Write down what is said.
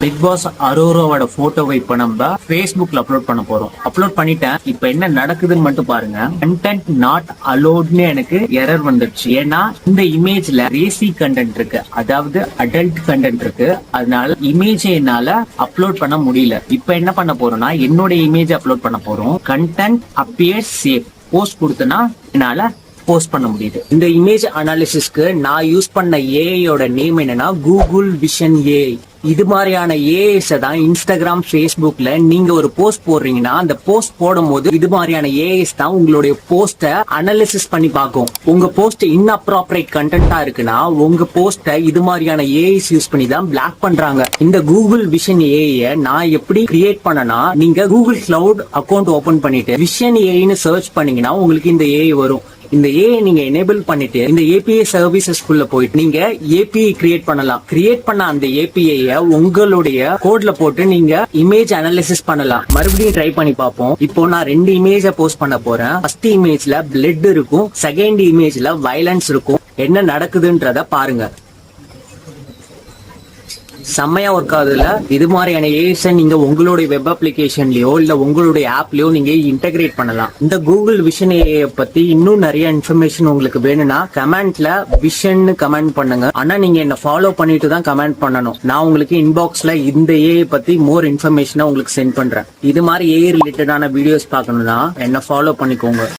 Big pass அரோராவோட போட்டோவை இப்ப நம்ம Facebookல அப்லோட் பண்ண போறோம். அப்லோட் பண்ணிட்டேன். இப்ப என்ன நடக்குதுன்னு மட்டும் பாருங்க. கண்டென்ட் நாட் அலோட்னு எனக்கு எரர் வந்துடுச்சு. ஏன்னா இந்த இமேஜ்ல ரேசி கண்டென்ட் இருக்கு, அதாவது அடல்ட் கண்டென்ட் இருக்கு. அதனால இமேஜ் என்னால அப்லோட் பண்ண முடியல. இப்ப என்ன பண்ண போறோம்னா என்னோட இமேஜ் அப்லோட் பண்ண போறோம். கண்டென்ட் அப்பியர் சேஃப் போஸ்ட் கொடுத்தனா என்னால போஸ்ட் பண்ண முடியுது. இந்த இமேஜ் அனாலிசிஸ்க்கு நான் யூஸ் பண்ண ஏஐயோட நேம் என்னன்னா கூகுள் விஷன் ஏஐ. இது மாதிரியான ஏஐஸ் தான் இன்ஸ்டாகிராம், Facebookல நீங்க ஒரு போஸ்ட் போடுறீங்கன்னா அந்த போஸ்ட் போடும் போது இது மாதிரியான ஏஐஸ் தான் உங்களுடைய போஸ்ட அனாலிசிஸ் பண்ணி பார்க்கும். உங்க போஸ்ட் இன்அப்ராப்ரியேட் கண்டென்ட்டா இருக்குன்னா உங்க போஸ்ட இது மாதிரியான ஏஐஸ் யூஸ் பண்ணி தான் பிளாக் பண்றாங்க. இந்த கூகுள் விஷன் ஏஐ நான் எப்படி கிரியேட் பண்ணனா, நீங்க கூகுள் கிளவுட் அக்கௌண்ட் ஓபன் பண்ணிட்டு விஷன் ஏஐன்னு சர்ச் பண்ணீங்கன்னா உங்களுக்கு இந்த ஏஐ வரும். இந்த ஏஐ நீங்க எனேபிள் பண்ணிட்டு இந்த ஏபிஐ சர்வீசஸ்க்குள்ள போயிட்டு நீங்க ஏபிஐ கிரியேட் பண்ணலாம். கிரியேட் பண்ண அந்த ஏபிஐ உங்களுடைய கோட்ல போட்டு நீங்க இமேஜ் அனாலிசிஸ் பண்ணலாம். மறுபடியும் ட்ரை பண்ணி பார்ப்போம். இப்போ நான் 2 இமேஜ போஸ்ட் பண்ண போறேன். ஃபர்ஸ்ட் இமேஜ்ல பிளட் இருக்கும், செகண்ட் இமேஜ்ல வயலன்ஸ் இருக்கும். என்ன நடக்குதுன்றத பாருங்க. செம்மையா ஒர்க் ஆகுதுல. இது மாதிரியான ஏஐஸ் நீங்க உங்களுடைய வெப் அப்ளிகேஷன்லயோ இல்ல உங்களுடைய ஆப்லயோ நீங்க இன்டகிரேட் பண்ணலாம். இந்த கூகுள் விஷன் ஏஐ பத்தி இன்னும் நிறைய இன்ஃபர்மேஷன் உங்களுக்கு வேணும்னா கமெண்ட்ல விஷன் கமெண்ட் பண்ணுங்க. ஆனா நீங்க என்ன ஃபாலோ பண்ணிட்டு தான் கமெண்ட் பண்ணணும். நான் உங்களுக்கு இன்பாக்ஸ்ல இந்த ஏஐ பத்தி மோர் இன்ஃபர்மேஷனை உங்களுக்கு சென்ட் பண்றேன். இது மாதிரி ஏஐ ரிலேட்டடான வீடியோஸ் பார்க்கணும்னா என்ன ஃபாலோ பண்ணிக்கோங்க.